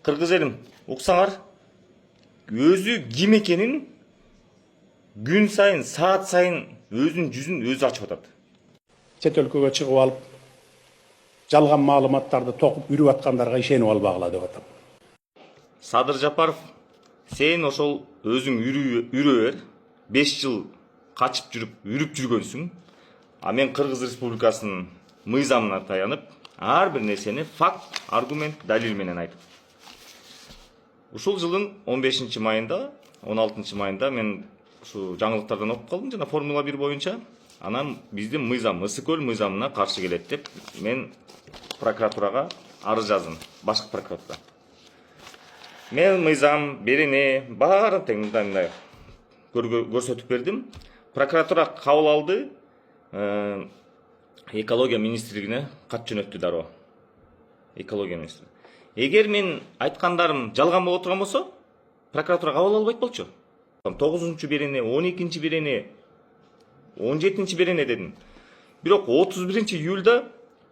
Кыргыз элим, уксаңар, өзү ким экенин күн сайын, саат сайын өзүнүн жүзүн өзү ачып атат. Чет өлкөгө чыгып алып, жалган маалыматтарды токуп үрүп аткандарга ишенип албагыла деп атам. Садыр Жапаров, сен ошол өзүң үрө бер, 5 жыл качып жүрүп, үрүп жүргөнсүң. А мен Кыргыз Республикасынын мыйзамына таянып, ар бир нерсени факт, аргумент, далил менен айтып. Ушул жылдын 15 майында, 16 майында мен ушу жаңылыктардан окуп калдым жана Формула 1 боюнча. Анан биздин мыйзам, Ысык көл мыйзамына каршы келет деп мен прокуратурага арыз жаздым, башкы прокуратура. Мен мыйзам, берене, баарын мындай көрсөтүп бердим. Прокуратура кабыл алды, экология министрлигине кат жөнөттү дароо. Экология министри. Эгер мен айткандарым жалган боло турган болсо, прокуратура кабыл албайт болчу. 9 берене, 12 берене, 17 берене дедим. Бирок 31 июлда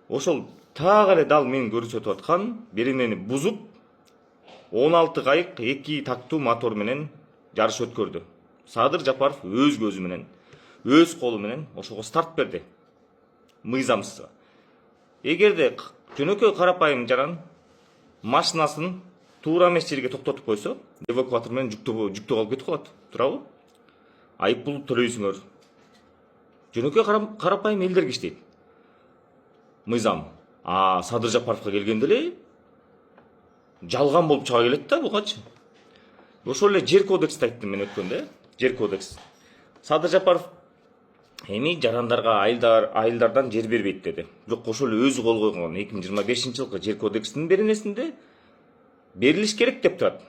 ошол так эле дал мен көрсөтүп аткан беренени бузуп, 16 кайык 2 тактуу мотор менен жарыш өткөрдү. Садыр Жапаров өз көзү менен, өз колу менен ошого старт берди. Мыйзамсыз. Эгерде жөнөкөй карапайым жаран машинасын туура эмес жерге токтотуп койсо, эвакуатор менен жүктөп алып кетип калат. Туурабы? Айып пул төлөйсүңөр. Жөнөкөй карапайым элдерге иштейт. Мыйзам. Садыр Жапаровго келгенде эле жалган болуп чыга келет да бугачы. Ошол эле жер кодексти айттым мен өткөндө, жер кодекс. Садыр Жапаров эми жарандарга айылдардан жер бербейт деди. Бирок ошол эле өзү кол койгон 2025 жылкы жер кодексинин беренесинде берилиш керек деп турат.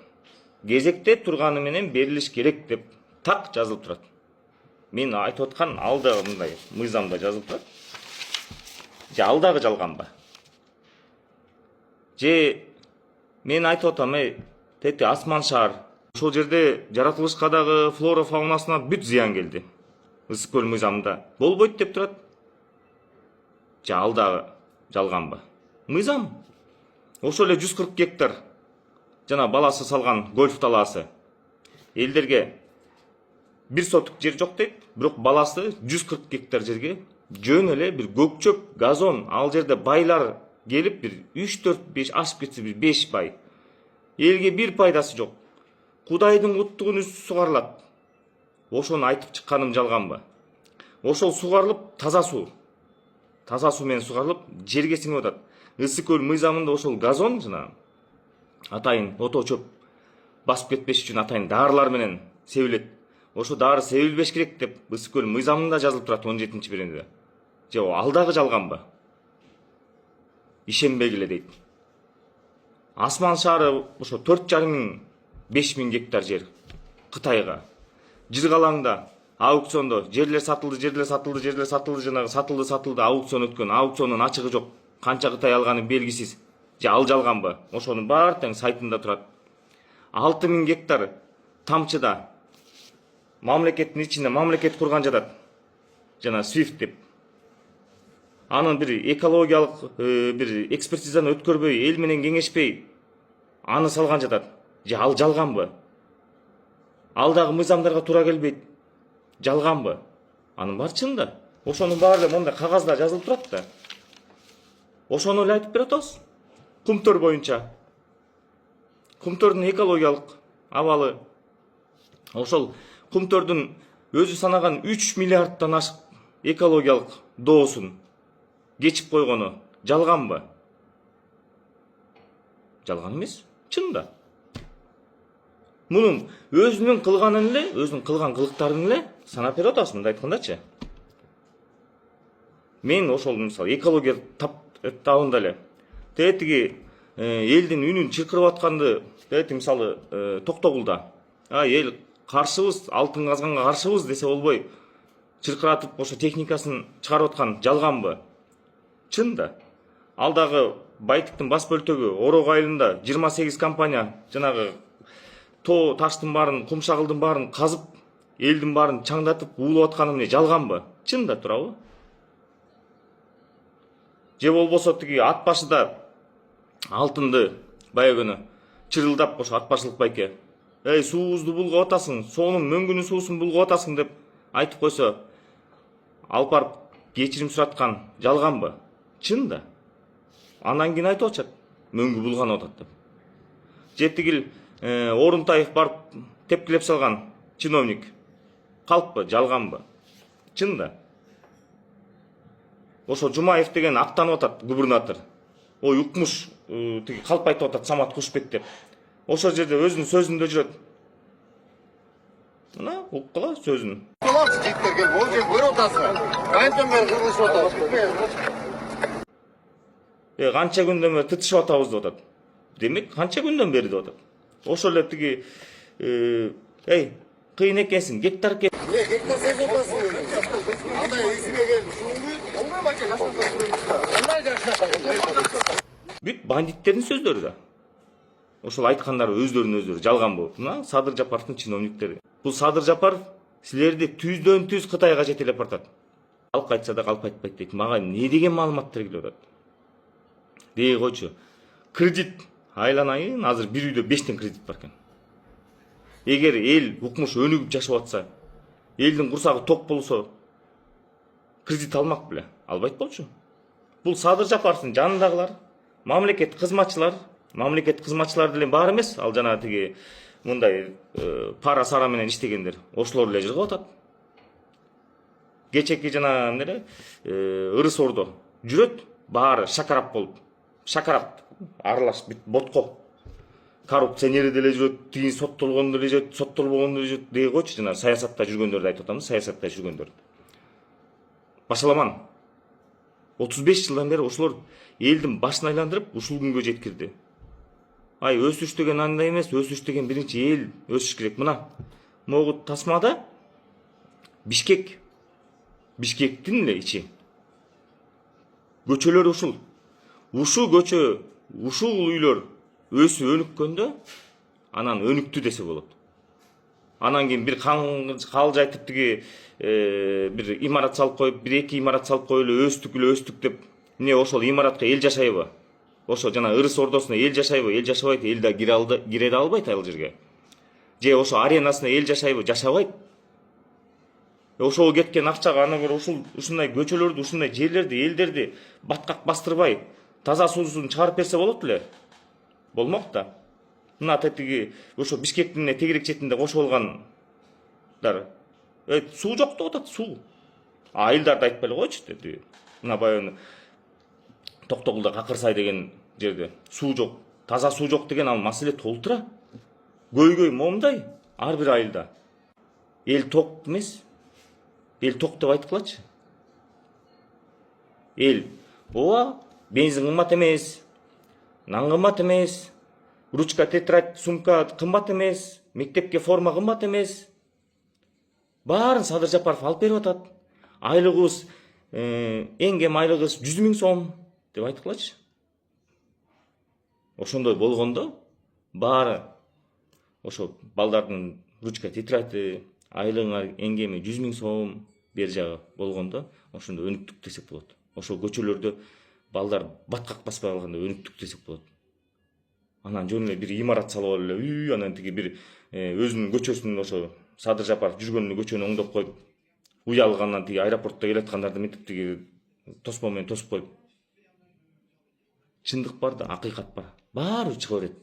Кезекте турганы менен берилиш керек деп так жазылып турат. Мен айтып аткан алдагы мындай мыйзамда жазылып турат. Же алдагы жалганбы? Же мен айтып атам, тети асман шаар. Ошол жерде жаратылышка дагы флора фаунасына бүт зыян келди. Ысык көл мыйзамында болбойт деп турат. Же алдагы жалганбы? Мыйзам. Ошол эле 140 гектар жана баласы салган гольф талаасы. Элдерге 1 сотук жер жок дейт, бирок баласы 140 гектар жерге жөн эле бир көкчөп, газон, ал жерде байлар келип бир 3-4-5 ашып кетсе бир 5 бай. Элге бир пайдасы жок. Кудайдын куттугун үстү сугарылат. Ошону айтып чыкканым жалганбы? Ошол сугарылып таза суу. Таза суу менен сугарылып жерге сиңип атат. Ысык көл мыйзамында ошол газон жана атайын ото чөп басып кетпеш үчүн атайын даарылар менен себилет. Ошо дары себилбеш керек деп Ысык көл мыйзамында жазылып турат 17 беренеде. Же алдагы жалганбы? Ишенбегиле дейт. Асман шаары ошо 4,5 миң гектар жер Кытайга. Жыргалаңда аукциондо жерлер сатылды, жанагы сатылды, аукцион өткөн, аукциондун ачыгы жок. Канча Кытай алганы белгисиз. Же ал жалганбы? Ошонун баары тең сайтында турат. 6 миң гектар Тамчыда мамлекеттин ичинде мамлекет курган жатат. Жана Свифт деп. Анын бир экологиялык бир экспертизаны өткөрбөй, эл менен кеңешпей аны салган жатат. Же ал жалганбы? Алдагы мыйзамдарга туура келбейт. Жалганбы? Анын баары чында. Ошонун баары эле мондай кагазда жазылып турат да. Ошону эле айтып бере атабыз. Кумтөр боюнча. Кумтөрдүн экологиялык абалы. Ошол Кумтөрдүн өзү санаган 3 миллиардтан ашык экологиялык доосун кечип койгону жалганбы? Жалган эмес, чында. Мунун өзүнүн кылганын эле, өзүнүн кылган кылыктарын эле санап бере атабыз, мындай айткандачы. Мен ошол мисалы экология табында эле тетиги элдин үнүн чыркырып атканды тети мисалы Токтогулда эл каршыбыз, алтын казганга каршыбыз десе болбой чыркыратып ошо техникасын чыгарып аткан жалганбы? Чында. Алдагы Байтыктын бас бөлтөгү Орок айылында 28 компания жанагы тоо таштын баарын, кум шагылдын баарын казып, элдин баарын чаңдатып уулап атканы эмне жалганбы? Чында, туурабы? Же болбосо тиги ат башыда алтынды баягы күнү чырылдап ошо ат башылык байке эй суубузду булгап атасың, соонун мөңгүнүн суусун булгап атасың деп айтып койсо, алып барып кечирим сураткан жалганбы? Чын да. Андан кийин айтып атышат, мөңгү булганып атат деп. Же тигил Орунтаев барып тепкилеп салган чиновник калппы, жалганбы? Чын да. Ошо Жумаев деген аттанып атат, губернатор. Ой, укмуш, тиги калп айтып атат, Самат Кушбек деп. Ошол жерде өзүнүн сөзүндө жүрөт. Мына уккула сөзүн. Соларчы жигиттер келип, ол жерди көрүп атасыңар. Кантем бери кыргызып атабыз. Канча күндөн бери тытышып атабыз деп атат. Демек, канча күндөн бери деп атат. Ошол эле тиги эй, кыйын экенсиң, гектар кеп. Гектар сөз атасың. Андай эсиме келип, шуңгу, оңой бача кандай жашап. Бүт бандиттердин сөздөрү да. Ошол айткандары өздөрүнүн өздөрү жалган болуп. Мына Садыр Жапаровдун чиновниктери. Бул Садыр Жапаров силерди түздөн түз Кытайга жетелеп баратат. Калп айтса да калп айтпайт дейт. Мага не деген маалыматтар келип атат? Дей койчу. Кредит айланайын, азыр бир үйдө 5 кредит бар экен. Эгер эл укмуш өнүгүп жашап атса, элдин курсагы ток болсо, кредит алмак беле? Албайт болчу. Бул Садыр Жапаровдун жанындагылар, мамлекет кызматчылар деле бар эмес, ал жана тиги мындай пара сара менен иштегендер, ошолор эле жыргап атат. Кечеки жана эмне ырыс ордо жүрөт, баары шакарап болуп. Шакарап аралаш бүт ботко. Коррупционер деле жүрөт, тиги соттолгон деле жүрөт, соттолбогон деле жүрөт дей койчу, жана саясатта жүргөндөрдү айтып атабыз, саясатта жүргөндөр. Башаламан 35 жылдан бери ошолор элдин башын айландырып, ушул күнгө жеткирди. Ай, өсүш деген андай эмес, өсүш деген биринчи эл өсүш керек. Мына могу тасмада Бишкектин эле ичи. Көчөлөр ушул. Ушул көчө, ушул үйлөр өсүп өнүккөндө, анан өнүктү десе болот. Анан кийин бир кал жайтып тиги бир имарат салып коюп, бир эки имарат салып коюп эле өстүк деп. Эмне ошол имаратка эл жашайбы? Ошо жана ырыс ордосуна эл жашайбы? Эл жашабайт, эл да кире албайт ал жерге. Же ошо аренасына эл жашайбы? Жашабайт. Ошол кеткен акчага аны бир ушундай көчөлөрдү, ушундай жерлерди, элдерди баткак бастырбай, таза суусун чыгарып берсе болот эле. Болмок да. Мына тетиги ошо Бишкектин тегерек четинде кошуп алгандар. Суу жок деп атат, суу. Айылдарды айтпай эле койчу деди. Мына баягы Токтогулда Какырсай деген жерде суу жок, таза суу жок деген ал маселе толтура. Көйгөй момундай ар бир айылда. Эл ток эмес. Эл ток деп айткылачы. Эл, ооба, бензин кымбат эмес, нан кымбат эмес, ручка, тетрадь, сумка кымбат эмес, мектепке форма кымбат эмес. Баарын Садыр Жапаров алып берип атат. Айлыгыбыз, эң кем айлыгыбыз 100 000 сом деп айткылачы. Ошондой болгондо баары ошо балдардын ручка, тетрадь, айлыгыңар эң кеми 100 000 сом бер жагы болгондо, ошондо өнүктүк десек болот. Ошол көчөлөрдө балдар баткак баспай калганда өнүктүк десек болот. Анан жөн эле бир имарат салып алып эле, анан тиги бир өзүнүн көчөсүнүн ошо Садыр Жапаров жүргөн көчөнү оңдоп коюп, уялгандан тиги аэропортто келаткандарды мынтип тиги тоспо менен тосуп коюп. Чындык бар да, акыйкат бар. Баары чыга берет.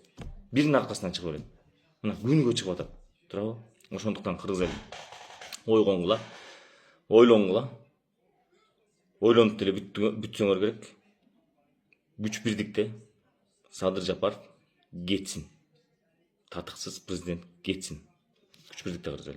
Биринин аркасынан чыга берет. Мына күнгө чыгып атат. Туурабы? Ошондуктан кыргыз эл ойгонгула, ойлонгула. Ойлонуп деле бүтсөңөр керек. Күч бирдикте Садыр Жапаров кетсин. Татыксыз президент кетсин. Күч бирдикте кыргыз эл.